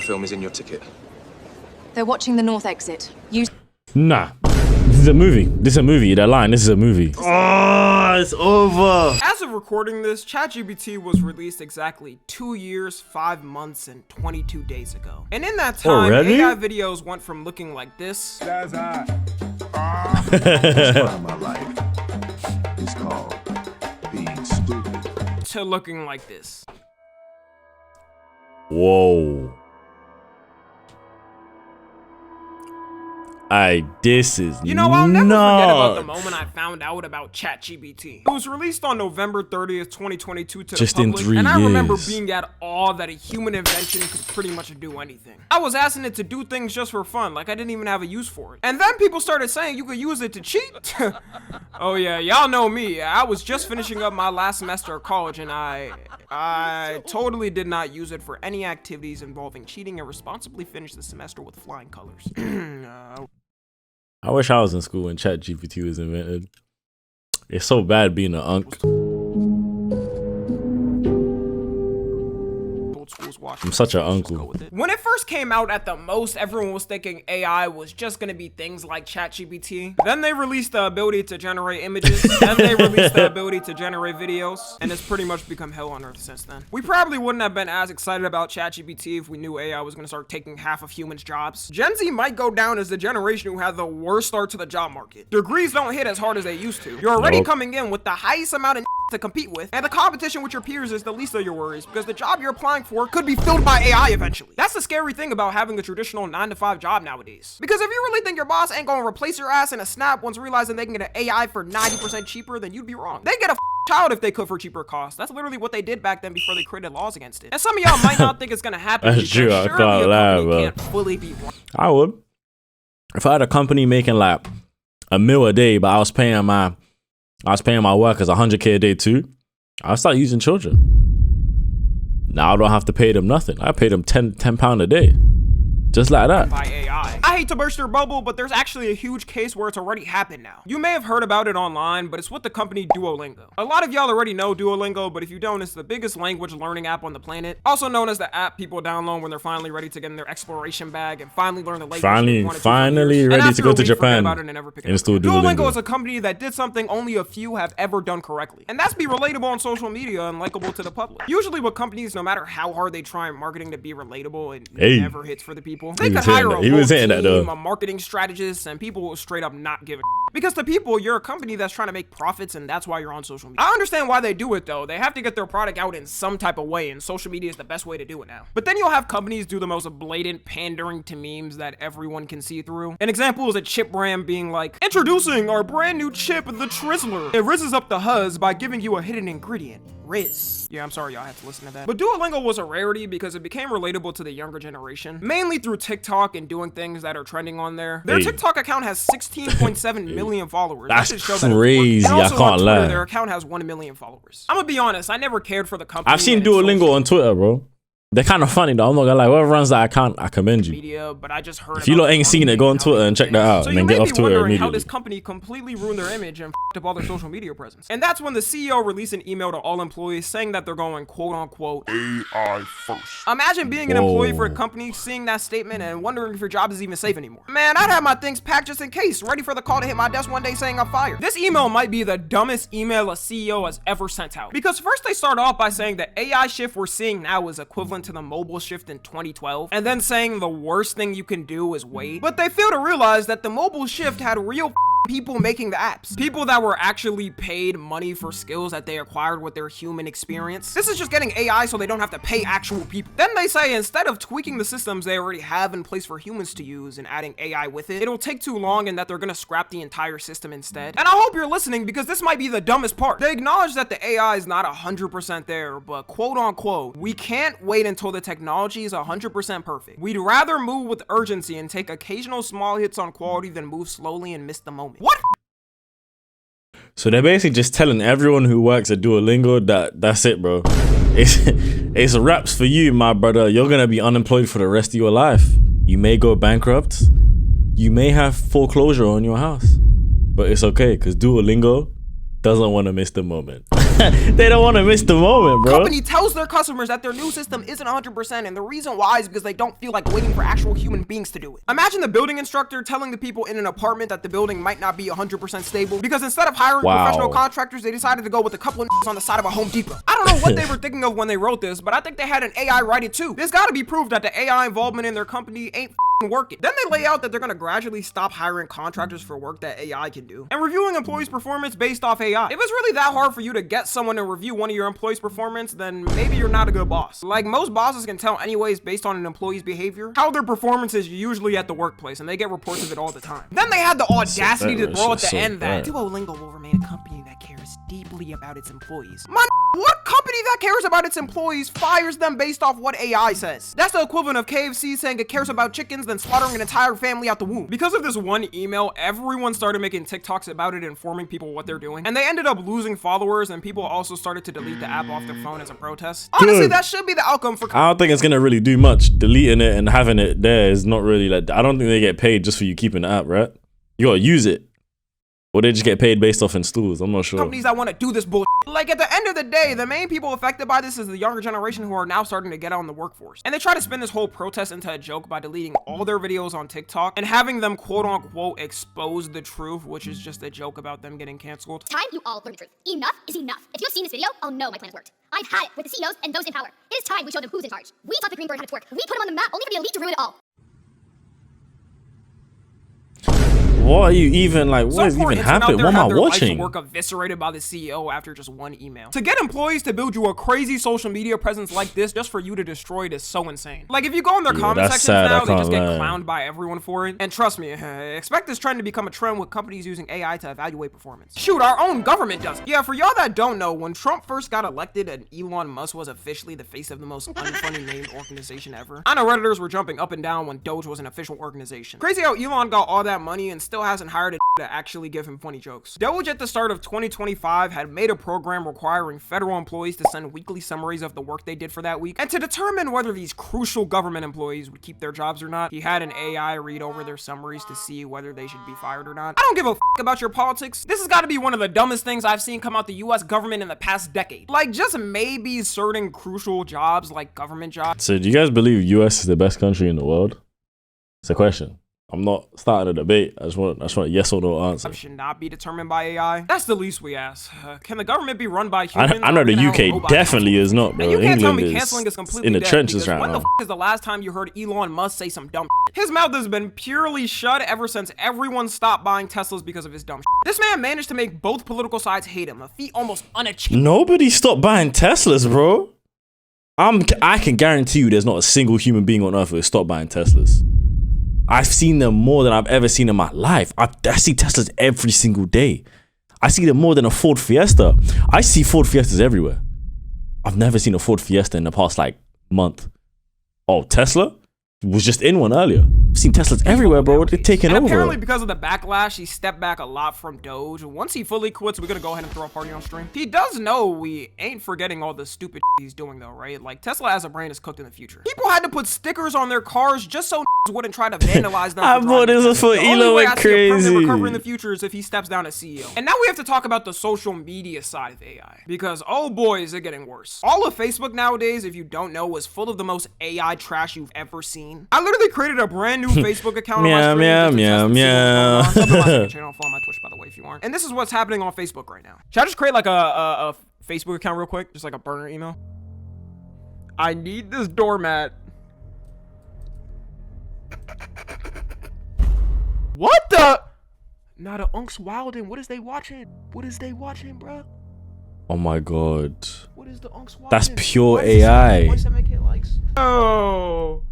film is in your ticket. They're watching the north exit. Nah. This is a movie. This is a movie. They're lying. This is a movie. Oh, it's over. As of recording this, ChatGPT was released exactly 2 years, 5 months, and 22 days ago. And in that time, Already? AI videos went from looking like this That's hot. This part of my life is called being stupid. to looking like this. Whoa. This is You know, I'll never forget about the nuts. moment I found out about ChatGPT. It was released on November 30th, 2022 to Just the in public, 3 and I remember years. being at awe that a human invention could pretty much do anything. I was asking it to do things just for fun, like I didn't even have a use for it. And then people started saying you could use it to cheat. Oh yeah, y'all know me. I was just finishing up my last semester of college, and I totally did not use it for any activities involving cheating and responsibly finished the semester with flying colors. I wish I was in school when ChatGPT was invented. It's so bad being an unk. I'm such an uncle. When it first came out, at the most, everyone was thinking AI was just gonna be things like ChatGPT. Then they released the ability to generate images. Then they released the ability to generate videos. And it's pretty much become hell on earth since then. We probably wouldn't have been as excited about ChatGPT if we knew AI was gonna start taking half of humans' jobs. Gen Z might go down as the generation who had the worst start to the job market. Degrees don't hit as hard as they used to. You're already coming in with the highest amount of to compete with, and the competition with your peers is the least of your worries because the job you're applying for could be filled by AI eventually. That's the scary thing about having a traditional 9-to-5 job nowadays. Because if you really think your boss ain't gonna replace your ass in a snap once realizing they can get an AI for 90% cheaper, then you'd be wrong. They get a child if they could for cheaper costs. That's literally what they did back then before they created laws against it. And some of y'all might not think it's gonna happen. That's true, I surely can't a lie, company bro. can't fully be wrong. I would. If I had a company making like $1 million a day, but I was paying my workers 100K a day too, I'll start using children. Now I don't have to pay them nothing. I pay them £10 a day. Just like that. By AI. I hate to burst your bubble, but there's actually a huge case where it's already happened now. You may have heard about it online, but it's with the company Duolingo. A lot of y'all already know Duolingo, but if you don't, it's the biggest language learning app on the planet. Also known as the app people download when they're finally ready to get in their exploration bag and finally learn the language. Finally ready to go to Japan and install Duolingo Duolingo. is a company that did something only a few have ever done correctly, and that's be relatable on social media and likable to the public. Usually with companies, no matter how hard they try in marketing to be relatable, it never hits for the people. They could hire a whole team, a marketing strategist, and people will straight up not give a because to people, you're a company that's trying to make profits, and that's why you're on social media. I understand why they do it though. They have to get their product out in some type of way, and social media is the best way to do it now. But then you'll have companies do the most blatant pandering to memes that everyone can see through. An example is a chip brand being like, introducing our brand new chip, the Trizzler. It rizzes up the huzz by giving you a hidden ingredient. Riz. Yeah, I'm sorry y'all had to listen to that. But Duolingo was a rarity because it became relatable to the younger generation, mainly through TikTok and doing things that are trending on there. Their TikTok account has 16.7 million followers. That's crazy. I can't lie. Their account has 1 million followers. I'm gonna be honest, I never cared for the company. I've seen Duolingo on Twitter, bro. They're kind of funny though. I'm not gonna lie. Whoever runs that account, I commend you. Media, but I just heard if you lot ain't seen it, go on Twitter and check that out, and then get off Twitter immediately. How this company completely ruined their image and f***ed up all their social media presence. And that's when the CEO released an email to all employees saying that they're going quote unquote AI first. Imagine being an employee for a company, seeing that statement and wondering if your job is even safe anymore. Man, I'd have my things packed just in case, ready for the call to hit my desk one day saying I'm fired. This email might be the dumbest email a CEO has ever sent out. Because first they start off by saying the AI shift we're seeing now is equivalent to the mobile shift in 2012, and then saying the worst thing you can do is wait. But they fail to realize that the mobile shift had real people making the apps. People that were actually paid money for skills that they acquired with their human experience. This is just getting AI so they don't have to pay actual people. Then they say instead of tweaking the systems they already have in place for humans to use and adding AI with it, it'll take too long and that they're gonna scrap the entire system instead. And I hope you're listening because this might be the dumbest part. They acknowledge that the AI is not 100% there, but quote unquote, we can't wait until the technology is 100% perfect. We'd rather move with urgency and take occasional small hits on quality than move slowly and miss the moment. What? So they're basically just telling everyone who works at Duolingo that that's it, bro. It's wraps for you, my brother. You're gonna be unemployed for the rest of your life. You may go bankrupt. You may have foreclosure on your house. But it's okay, because Duolingo doesn't want to miss the moment. They don't want to miss the moment, bro. Company tells their customers that their new system isn't 100%, and the reason why is because they don't feel like waiting for actual human beings to do it. Imagine the building instructor telling the people in an apartment that the building might not be 100% stable because instead of hiring professional contractors, they decided to go with a couple of on the side of a Home Depot. I don't know what they were thinking of when they wrote this, but I think they had an AI write it too. There's got to be proof that the AI involvement in their company ain't working. Then they lay out that they're going to gradually stop hiring contractors for work that AI can do and reviewing employees' performance based off AI. If it's really that hard for you to get someone to review one of your employees' performance, then maybe you're not a good boss. Like, most bosses can tell anyways based on an employee's behavior how their performance is usually at the workplace, and they get reports of it all the time. Then they had the audacity to throw at the end that Duolingo will remain a company that cares deeply about its employees. What company that cares about its employees fires them based off what AI says? That's the equivalent of KFC saying it cares about chickens then slaughtering an entire family out the womb. Because of this one email, everyone started making TikToks about it, informing people what they're doing, and they ended up losing followers, and people also started to delete the app off their phone as a protest. Honestly, that should be the outcome for— I don't think it's gonna really do much. Deleting it and having it there is not really like, I don't think they get paid just for you keeping the app, right? You gotta use it. Or they just get paid based off installs. I'm not sure. Companies that want to do this bullshit. Like, at the end of the day, the main people affected by this is the younger generation who are now starting to get out in the workforce. And they try to spin this whole protest into a joke by deleting all their videos on TikTok and having them quote unquote expose the truth, which is just a joke about them getting canceled. Time you all learn the truth. Enough is enough. If you've seen this video, I'll know my plan has worked. I've had it with the CEOs and those in power. It is time we show them who's in charge. We taught the Green Bird how to work. We put him on the map only for the elite to ruin it all. What are you even like? What is even happening? What am I watching? Work eviscerated by the CEO after just one email. To get employees to build you a crazy social media presence like this just for you to destroy it is so insane. Like, if you go in their comment sections now, they just get clowned by everyone for it. And trust me, expect this trend to become a trend with companies using AI to evaluate performance. Shoot, our own government does it. Yeah, for y'all that don't know, when Trump first got elected and Elon Musk was officially the face of the most unfunny named organization ever, I know Redditors were jumping up and down when Doge was an official organization. Crazy how Elon got all that money and still hasn't hired a to actually give him funny jokes. Doge at the start of 2025 had made a program requiring federal employees to send weekly summaries of the work they did for that week, and to determine whether these crucial government employees would keep their jobs or not, he had an AI read over their summaries to see whether they should be fired or not. I don't give a f about your politics. This has got to be one of the dumbest things I've seen come out the US government in the past decade. Like, just maybe certain crucial jobs like government jobs. So do you guys believe US is the best country in the world? It's a question. I'm not starting a debate. I just want a yes or no answer. Should not be determined by AI. That's the least we ask. Can the government be run by humans? I know the UK definitely is not, bro. And you can't tell me England canceling is completely in the dead, trenches right when now. the f is the last time you heard Elon Musk say some dumb shit? His mouth has been purely shut ever since everyone stopped buying Teslas because of his dumb shit. This man managed to make both political sides hate him, a feat almost unachievable. Nobody stopped buying Teslas, bro. I can guarantee you there's not a single human being on earth who has stopped buying Teslas. I've seen them more than I've ever seen in my life. I see Teslas every single day. I see them more than a Ford Fiesta. I see Ford Fiestas everywhere. I've never seen a Ford Fiesta in the past like month. Oh, Tesla? Was just in one earlier. I've seen Teslas everywhere, bro. They're taking over. Apparently, because of the backlash, he stepped back a lot from Doge. Once he fully quits, we're gonna go ahead and throw a party on stream. He does know we ain't forgetting all the stupid he's doing, though, right? Like, Tesla as a brand is cooked in the future. People had to put stickers on their cars just so wouldn't try to vandalize them. I bought this before Elon went crazy. The recovery in the future is if he steps down as CEO. And now we have to talk about the social media side of AI, because oh boy, is it getting worse. All of Facebook nowadays, if you don't know, is full of the most AI trash you've ever seen. I literally created a brand new Facebook account on my channel. Follow my Twitch, by the way, if you aren't. And this is what's happening on Facebook right now. Should I just create like a Facebook account real quick? Just like a burner email. I need this doormat. What the? Now the unks wildin'. What is they watching? What is they watching, bro? Oh my god. What is the unks watching? That's pure AI. Oh.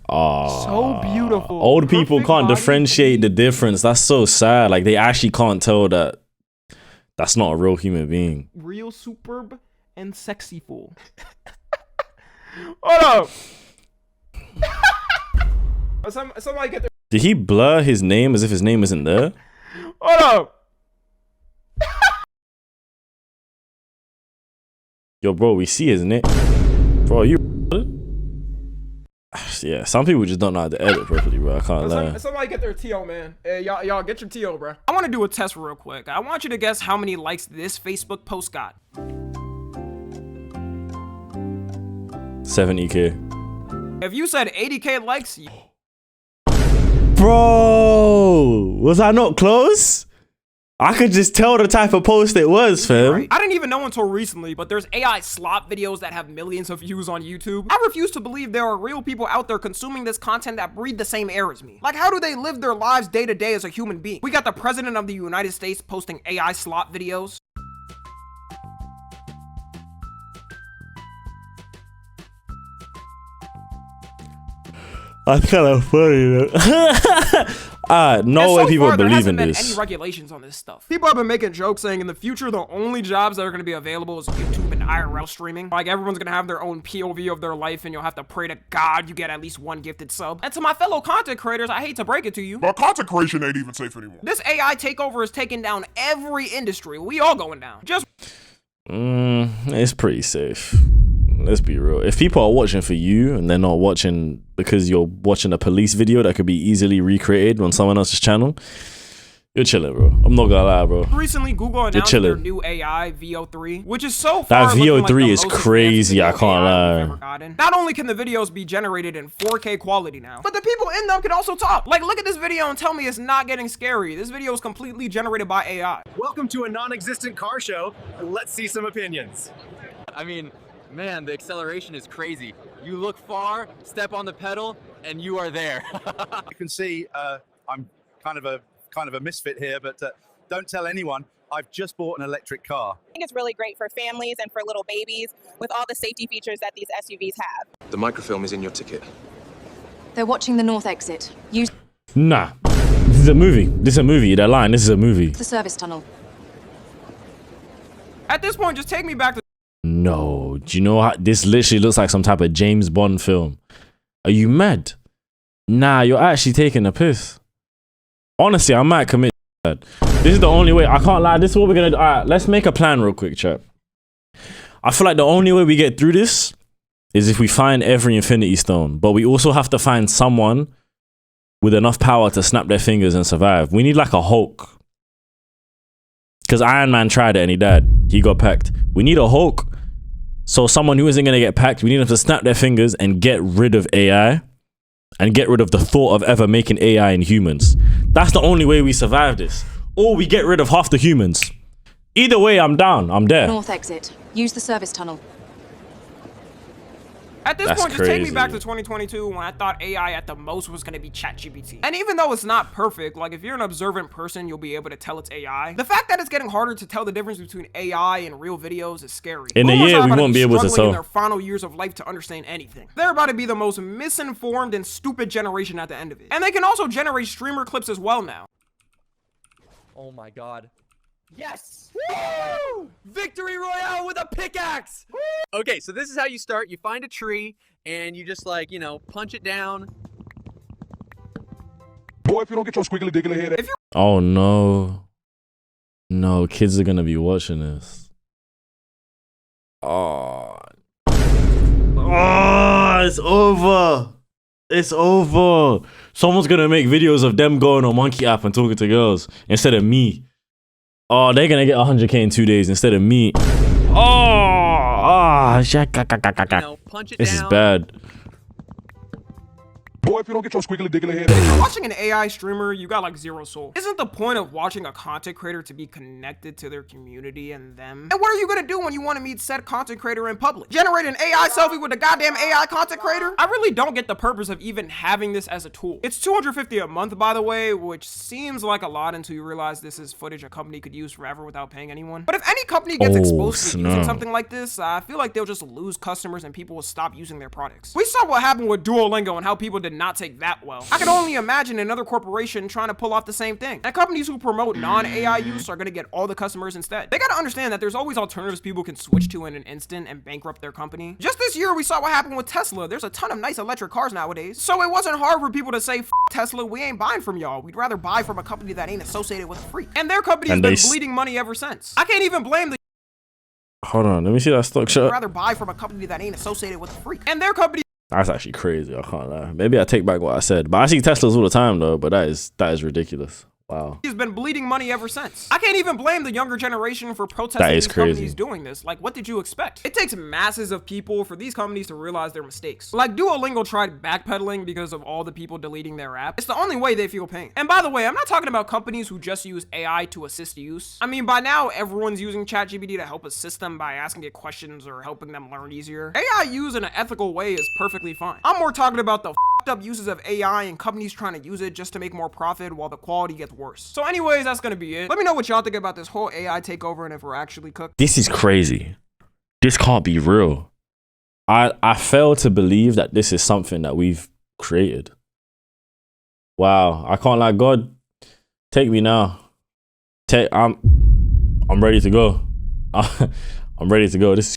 Oh, so beautiful. Old people can't differentiate the difference. That's so sad. Like, they actually can't tell that that's not a real human being. Real superb and sexy fool. Hold up. Somebody get there. Did he blur his name as if his name isn't there? Hold up. Yo, bro, we see his name. Bro, you. Yeah, some people just don't know how to edit properly, bro. I can't lie. Somebody get their TO, man. Hey, y'all get your TO, bro. I want to do a test real quick. I want you to guess how many likes this Facebook post got. 70K. If you said 80K likes, Bro, was I not close? I could just tell the type of post it was, fam. right. I didn't even know until recently, but there's AI slop videos that have millions of views on YouTube. I refuse to believe there are real people out there consuming this content that breathe the same air as me. Like, how do they live their lives day to day as a human being? We got the president of the United States posting AI slop videos. That's kind of funny, though. No way people believe in There hasn't been this. any regulations on this stuff. People have been making jokes saying in the future the only jobs that are going to be available is YouTube and IRL streaming. Like, everyone's going to have their own POV of their life and you'll have to pray to God you get at least one gifted sub. And to my fellow content creators, I hate to break it to you, But content creation ain't even safe anymore. this AI takeover is taking down every industry. We all going down. Just It's pretty safe. Let's be real. If people are watching for you and they're not watching because you're watching a police video that could be easily recreated on someone else's channel, you're chilling, bro. I'm not gonna lie, bro. recently, Google announced chilling. their new AI, VO3, which is so That far looking like VO3 the is most crazy, advanced I can't video AI we've lie. ever gotten. Not only can the videos be generated in 4K quality now, but the people in them can also talk. Like, look at this video and tell me it's not getting scary. This video is completely generated by AI. Welcome to a non-existent car show. Let's see some opinions. I mean, man, the acceleration is crazy. You look far, step on the pedal, and you are there. You can see I'm kind of a misfit here, but don't tell anyone. I've just bought an electric car. I think it's really great for families and for little babies with all the safety features that these SUVs have. The microfilm is in your ticket. They're watching the north exit. Use Nah. This is a movie. This is a movie. They're lying. This is a movie. the service tunnel. At this point, just take me back to No. Do you know how this literally looks like some type of James Bond film? Are you mad? Nah, you're actually taking a piss. Honestly, I might commit that. This is the only way. I can't lie. This is what we're gonna do. Alright, let's make a plan real quick, chat. I feel like the only way we get through this is if we find every Infinity Stone, but we also have to find someone with enough power to snap their fingers and survive. We need like a Hulk. Because Iron Man tried it and he died. He got packed. We need a Hulk. So someone who isn't going to get packed, we need them to snap their fingers and get rid of AI. And get rid of the thought of ever making AI in humans. That's the only way we survive this. Or we get rid of half the humans. Either way, I'm down. I'm there. North exit. Use the service tunnel. At this That's point, just take me crazy. back to 2022 when I thought AI at the most was going to be ChatGPT. And even though it's not perfect, like if you're an observant person, you'll be able to tell it's AI. The fact that it's getting harder to tell the difference between AI and real videos is scary. In a Boomers year, are we about won't be able to struggling tell. in their final years of life to understand anything. They're about to be the most misinformed and stupid generation at the end of it. And they can also generate streamer clips as well now. Oh my god. Yes! Woo! Victory Royale with a pickaxe! Woo! Okay, so this is how you start. You find a tree, and you just like, you know, punch it down. Boy, if you don't get your squiggly diggly head. Oh no. No, kids are going to be watching this. Oh. Oh, it's over. It's over. Someone's going to make videos of them going on Monkey App and talking to girls instead of me. Oh, they're gonna get 100K in 2 days instead of me. Oh, Punch it this is down. bad. Boy, if you don't get your squiggly diggly head. If you're watching an AI streamer, you got like zero soul. Isn't the point of watching a content creator to be connected to their community and them? And what are you gonna do when you want to meet said content creator in public? Generate an AI selfie with a goddamn AI content creator? I really don't get the purpose of even having this as a tool. It's $250 a month, by the way, which seems like a lot until you realize this is footage a company could use forever without paying anyone. But if any company gets exposed to using something like this, I feel like they'll just lose customers and people will stop using their products. We saw what happened with Duolingo and how people did not take that well. I can only imagine another corporation trying to pull off the same thing. And companies who promote non-AI use are gonna get all the customers instead. They gotta understand that there's always alternatives people can switch to in an instant and bankrupt their company. Just this year, we saw what happened with Tesla. There's a ton of nice electric cars nowadays. So it wasn't hard for people to say, F Tesla, we ain't buying from y'all. We'd rather buy from a company that ain't associated with a freak. And their company has been bleeding money ever since. I can't even blame the Hold on, let me see that stock shot. rather buy from a company that ain't associated with a freak. And their company That's actually crazy. I can't lie. Maybe I take back what I said. But I see Teslas all the time though. But that is ridiculous. Wow. Wow. He's been bleeding money ever since. I can't even blame the younger generation for protesting That is these crazy. companies doing this. Like, what did you expect? It takes masses of people for these companies to realize their mistakes. Like, Duolingo tried backpedaling because of all the people deleting their app. It's the only way they feel pain. And by the way, I'm not talking about companies who just use AI to assist use. I mean, by now, everyone's using ChatGPT to help assist them by asking it questions or helping them learn easier. AI used in an ethical way is perfectly fine. I'm more talking about the up uses of AI and companies trying to use it just to make more profit while the quality gets worse. So anyways, that's gonna be it. Let me know what y'all think about this whole AI takeover and if we're actually cooked. This is crazy. This can't be real. I fail to believe that this is something that we've created. Wow, I can't let God take me now. I'm ready to go. I'm ready to go. This is